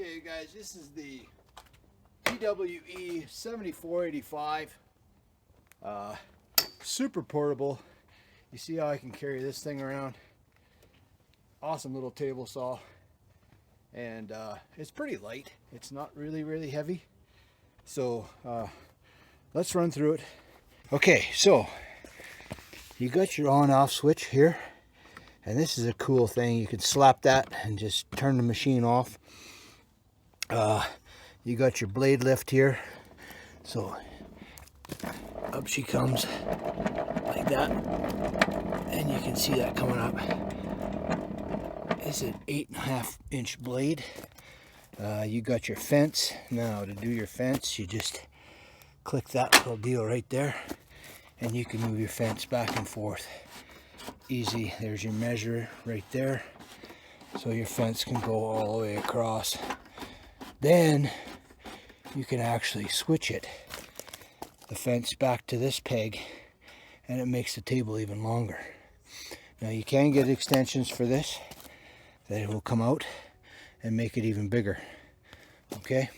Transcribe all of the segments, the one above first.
Okay guys, this is the PWE 7485. Super portable. You see how I can carry this thing around? Awesome little table saw. And it's pretty light. It's not really heavy. So let's run through it. Okay, so you got your on-off switch here. And this is a cool thing. You can slap that and just turn the machine off. You got your blade lift here, so up she comes like that, and you can see that coming up. It's an 8.5 inch blade. You got your fence. Now to do your fence, you just click that little deal right there, and you can move your fence back and forth easy. There's your measure right there, so your fence can go all the way across. Then you can actually switch it, the fence, back to this peg, and it makes the table even longer. Now you can get extensions for this that will come out and make it even bigger. Okay,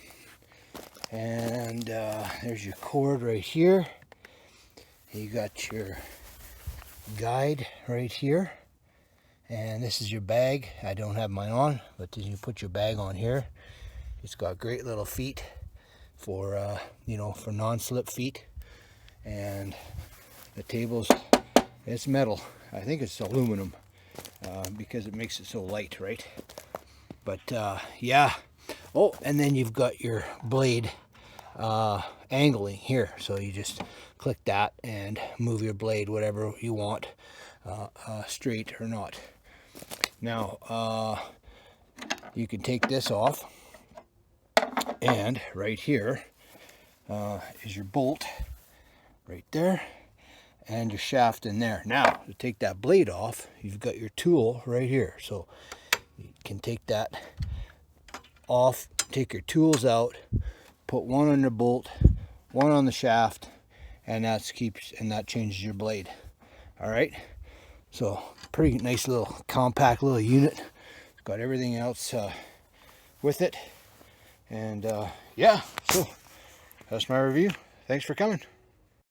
and there's your cord right here. You got your guide right here, and this is your bag. I don't have mine on, but then you put your bag on here. It's got great little feet for for non-slip feet, and the table's, it's metal. I think it's aluminum because it makes it so light, right? But yeah. Oh, and then you've got your blade angling here, so you just click that and move your blade whatever you want, straight or not. Now you can take this off. And right here is your bolt right there, and your shaft in there. Now to take that blade off, you've got your tool right here, so you can take that off, take your tools out, put one on the bolt, one on the shaft, and that changes your blade. All right, so pretty nice little compact little unit. It's got everything else with it. And yeah, so that's my review. Thanks for coming.